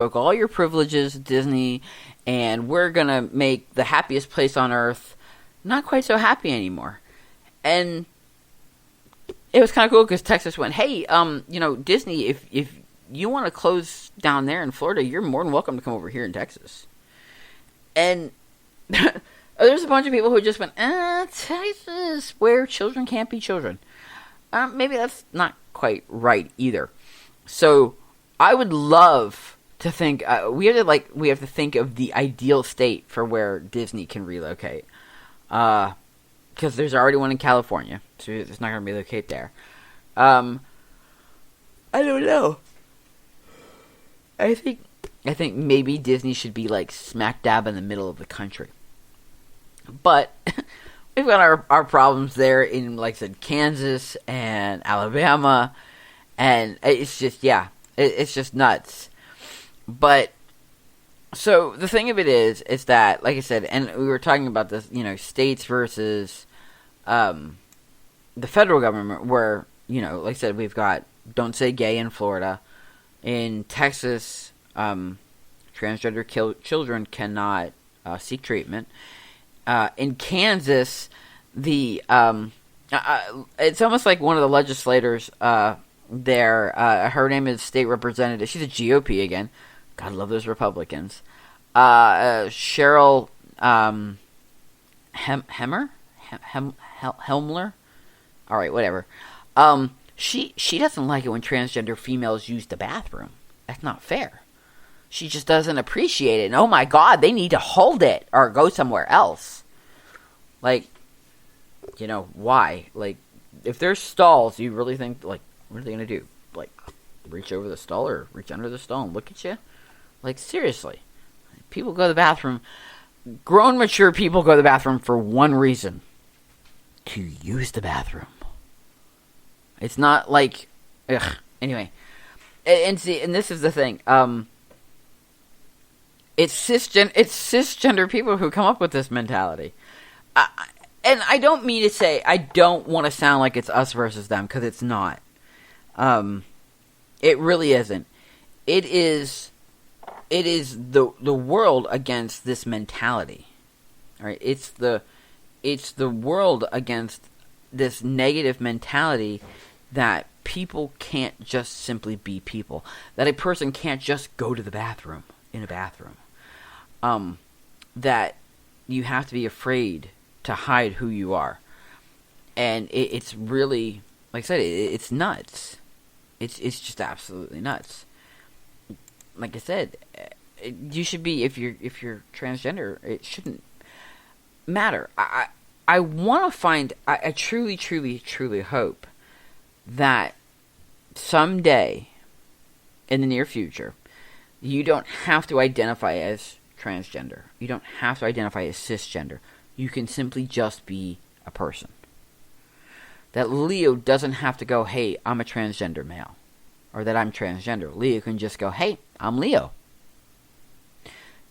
all your privileges, Disney, and we're gonna make the happiest place on earth not quite so happy anymore. And it was kind of cool because Texas went, hey, Disney, if you want to close down there in Florida, you're more than welcome to come over here in Texas. And there's a bunch of people who just went, Texas, where children can't be children. Maybe that's not quite right either. So I would love to think we have to think of the ideal state for where Disney can relocate. Because there's already one in California, so it's not going to relocate there. I don't know. I think maybe Disney should be like smack dab in the middle of the country. But we've got our problems there in, like I said, Kansas and Alabama, and it's just, it's just nuts. But, so, the thing of it is that, like I said, and we were talking about this, states versus the federal government, where, like I said, we've got Don't Say Gay in Florida. In Texas, transgender children cannot seek treatment. In Kansas, it's almost like one of the legislators there, her name is State Representative, she's a GOP again. God, love those Republicans. Cheryl Helmler? Alright, whatever. She doesn't like it when transgender females use the bathroom. That's not fair. She just doesn't appreciate it. And oh my God, they need to hold it or go somewhere else. Like, why? Like, if there's stalls, you really think, like, what are they going to do? Like, reach over the stall or reach under the stall and look at you? Like, seriously. People go to the bathroom. Grown, mature people go to the bathroom for one reason. To use the bathroom. It's not like, anyway. And see, and this is the thing. It's cisgender people who come up with this mentality. And I don't mean to say, I don't want to sound like it's us versus them, because it's not. It really isn't. It is the world against this mentality. All right, it's the world against this negative mentality that people can't just simply be people. That a person can't just go to the bathroom in a bathroom. That you have to be afraid to hide who you are. And it's really, like I said, it's nuts. It's just absolutely nuts. Like I said, you should be, if you're transgender, it shouldn't matter. I want to find, I truly, truly, truly hope that someday in the near future, you don't have to identify as transgender. You don't have to identify as cisgender. You can simply just be a person. That Leo doesn't have to go, hey, I'm a transgender male. Or that I'm transgender. Leo can just go, hey, I'm Leo.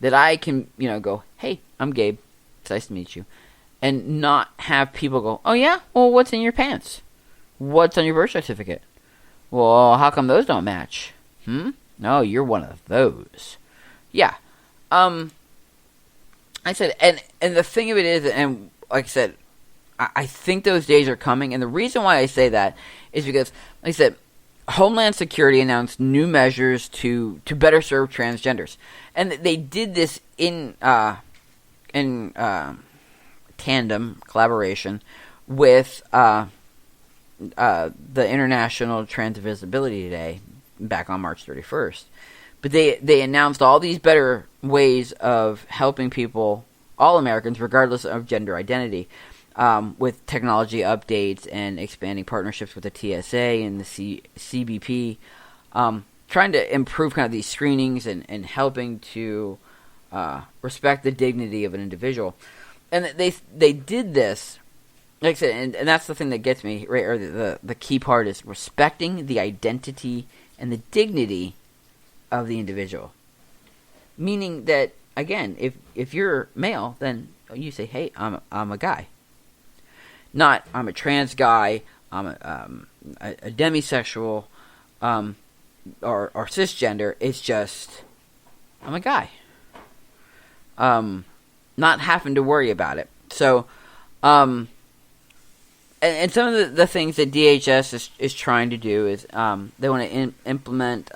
That I can, go, hey, I'm Gabe. It's nice to meet you. And not have people go, oh yeah? Well, what's in your pants? What's on your birth certificate? Well, how come those don't match? No, you're one of those. Yeah. I said, and the thing of it is, and like I said, I think those days are coming, and the reason why I say that is because, like I said, Homeland Security announced new measures to better serve transgenders, and they did this in tandem collaboration with the International Trans Visibility Day back on March 31st. But they announced all these better ways of helping people, all Americans, regardless of gender identity, with technology updates and expanding partnerships with the TSA and the CBP, trying to improve kind of these screenings and helping to respect the dignity of an individual. And they did this, like I said, and that's the thing that gets me, right? Or the key part is respecting the identity and the dignity of the individual. Meaning that, again, if you're male, then you say, hey, I'm a guy. Not, I'm a trans guy, I'm a demisexual, or cisgender. It's just, I'm a guy. Not having to worry about it. So, and some of the things that DHS is trying to do is they want to implement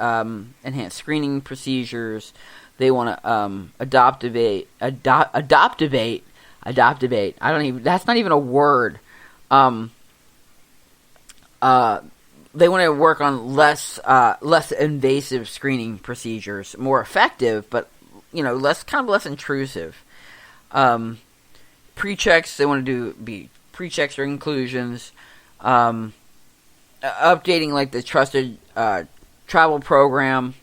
enhanced screening procedures. They want to adoptivate. I don't even. That's not even a word. They want to work on less invasive screening procedures, more effective, but less intrusive. Pre-checks, they want to be pre-checks or inclusions. Updating like the trusted travel program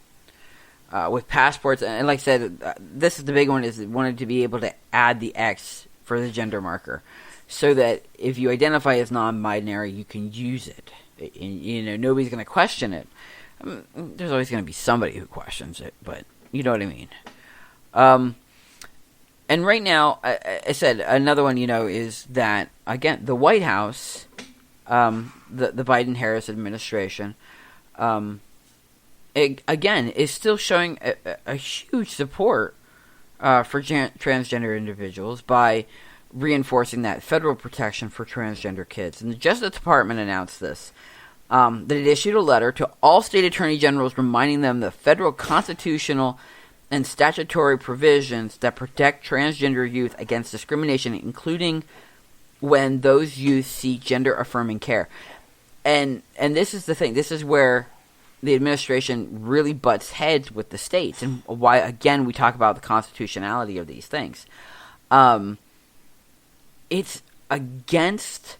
with passports, and like I said, this is the big one. Is they wanted to be able to add the X for the gender marker, so that if you identify as non-binary, you can use it. Nobody's going to question it. There's always going to be somebody who questions it, but you know what I mean. And right now, I said another one, is that, again, the White House, the Biden-Harris administration, is still showing a huge support for transgender individuals by reinforcing that federal protection for transgender kids. And the Justice Department announced this, that it issued a letter to all state attorney generals reminding them the federal constitutional and statutory provisions that protect transgender youth against discrimination, including when those youth seek gender-affirming care. And this is the thing. This is where the administration really butts heads with the states, and why, again, we talk about the constitutionality of these things. It's against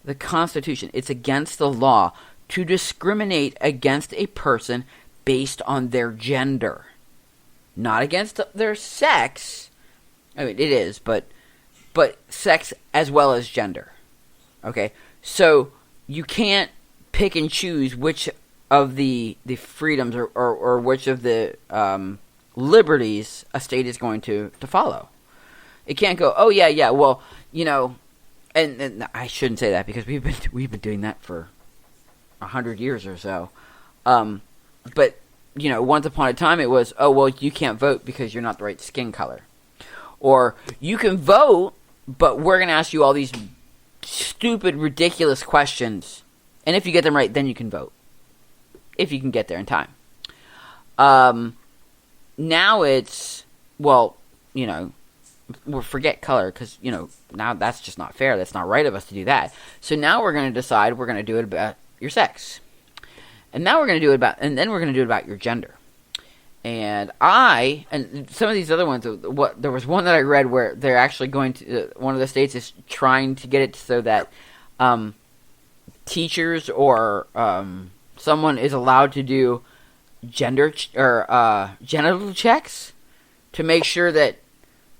the Constitution. It's against the law to discriminate against a person based on their gender. Not against their sex. I mean, it is, but sex as well as gender. Okay? So, you can't pick and choose which of the freedoms or which of the liberties a state is going to follow. It can't go, oh, yeah, well, and I shouldn't say that because we've been doing that for 100 years or so. But once upon a time it was, oh, well, you can't vote because you're not the right skin color. Or you can vote, but we're going to ask you all these stupid, ridiculous questions. And if you get them right, then you can vote. If you can get there in time. Now it's, well, forget color because, now that's just not fair. That's not right of us to do that. So now we're going to decide we're going to do it about your sex. And now we're going to do it about, and then we're going to do it about your gender. And some of these other ones, there was one that I read where they're actually going to, one of the states is trying to get it so that teachers or someone is allowed to do genital checks to make sure that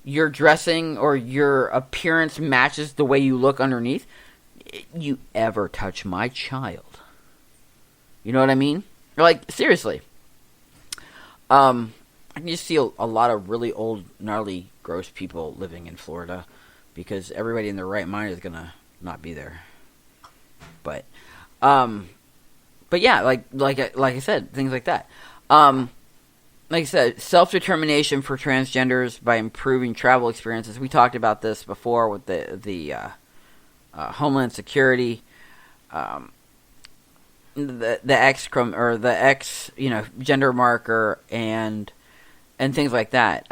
your dressing or your appearance matches the way you look underneath. You ever touch my child? You know what I mean? Like, seriously. I can just see a lot of really old, gnarly, gross people living in Florida because everybody in their right mind is gonna not be there. But yeah, like I said, things like that. Like I said, self-determination for transgenders by improving travel experiences. We talked about this before with the Homeland Security, the X or the X, gender marker and things like that.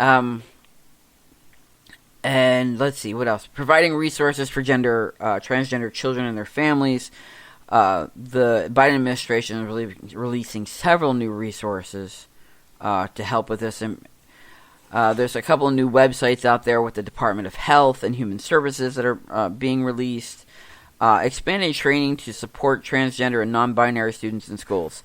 And let's see, what else? Providing resources for transgender children and their families. The Biden administration is releasing several new resources to help with this. And there's a couple of new websites out there with the Department of Health and Human Services that are being released. Expanding training to support transgender and non-binary students in schools.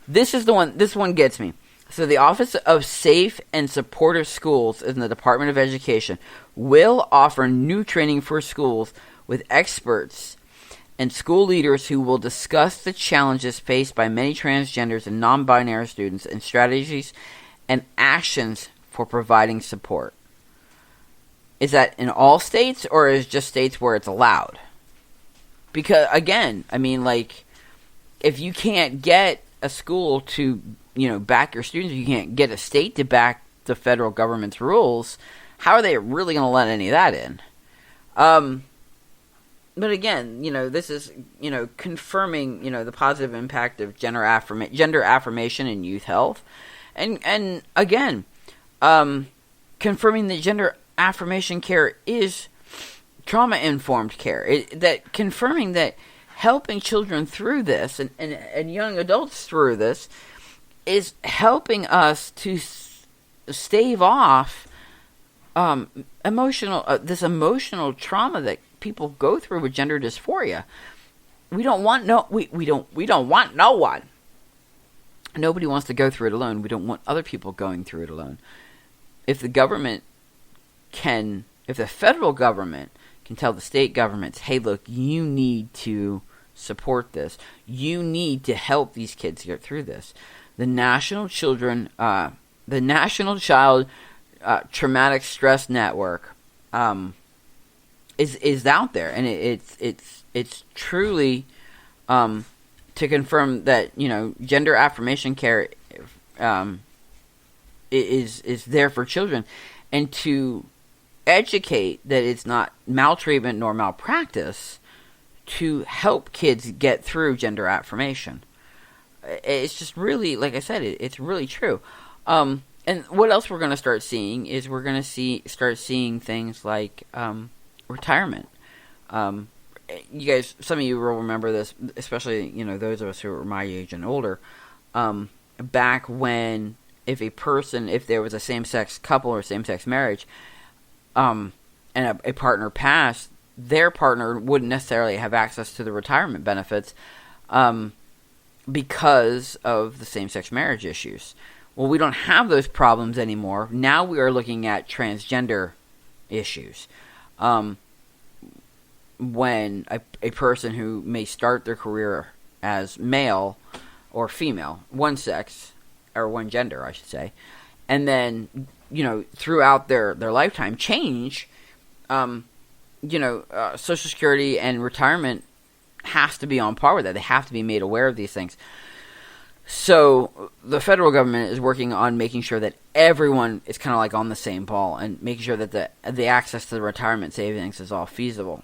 This one gets me. So the Office of Safe and Supportive Schools in the Department of Education will offer new training for schools with experts and school leaders who will discuss the challenges faced by many transgenders and non-binary students and strategies and actions for providing support. Is that in all states or is it just states where it's allowed? Because, again, I mean, like, if you can't get a school to, back your students, you can't get a state to back the federal government's rules, how are they really going to let any of that in? But again, this is, confirming, the positive impact of gender affirmation in youth health. And again, confirming that gender affirmation care is trauma-informed care. Confirming that helping children through this and young adults through this is helping us to stave off this emotional trauma that people go through with gender dysphoria. We don't want no one. Nobody wants to go through it alone. We don't want other people going through it alone. If the federal government can tell the state governments, hey, look, you need to support this. You need to help these kids get through this. The National Child Traumatic Stress Network is out there, and it's truly to confirm that gender affirmation care is there for children, and to educate that it's not maltreatment nor malpractice to help kids get through gender affirmation. It's just really, like I said, it's really true. And what else we're going to start seeing is we're going to start seeing things like retirement. You guys, some of you will remember this, especially those of us who are my age and older. Back when, if there was a same-sex couple or same-sex marriage, and a partner passed, their partner wouldn't necessarily have access to the retirement benefits because of the same-sex marriage issues. Well, we don't have those problems anymore. Now we are looking at transgender issues. When a person who may start their career as male or female, one sex, or one gender, I should say, and then, throughout their lifetime change, Social Security and retirement has to be on par with that. They have to be made aware of these things. So the federal government is working on making sure that everyone is kind of like on the same ball and making sure that the access to the retirement savings is all feasible,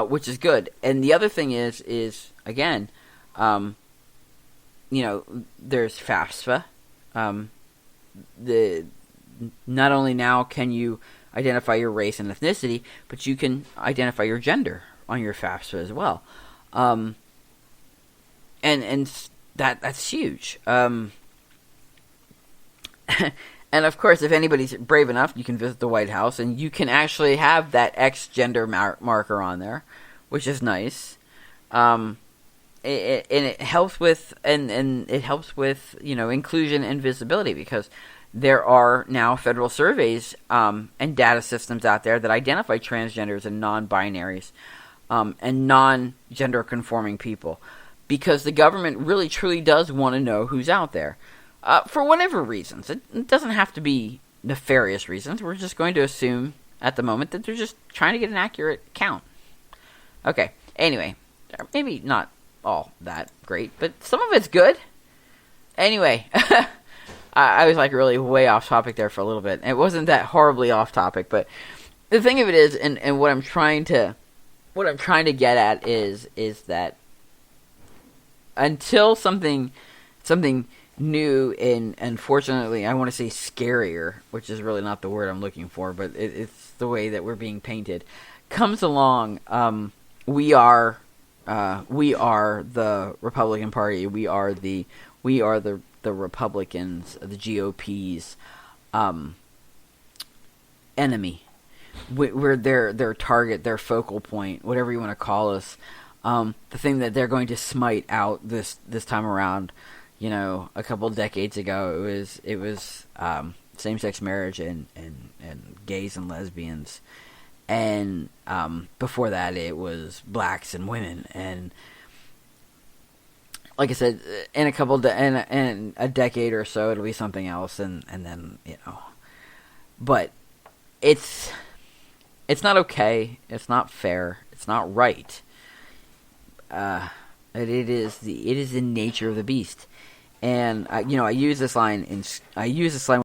which is good. And the other thing is again, there's FAFSA. Not only now can you identify your race and ethnicity, but you can identify your gender on your FAFSA as well. And that's huge. And of course, if anybody's brave enough, you can visit the White House, and you can actually have that X gender marker on there, which is nice. It helps with inclusion and visibility, because there are now federal surveys and data systems out there that identify transgenders and non-binaries and non-gender conforming people. Because the government really truly does want to know who's out there. For whatever reasons. It doesn't have to be nefarious reasons. We're just going to assume at the moment that they're just trying to get an accurate count. Okay, anyway. Maybe not all that great, but some of it's good. Anyway, I was really way off topic there for a little bit. It wasn't that horribly off topic, but the thing of it is, and what I'm trying to get at is that until something new and unfortunately, I want to say scarier, which is really not the word I'm looking for, but it's the way that we're being painted, comes along, we are the Republican Party. We are the Republicans, the GOP's enemy. We're their target, their focal point, whatever you want to call us. The thing that they're going to smite out this time around, a couple of decades ago, it was same-sex marriage and gays and lesbians, and before that it was blacks and women, and like I said, in a decade or so it'll be something else, and then but it's not okay, it's not fair, it's not right. It is the nature of the beast, And I use this line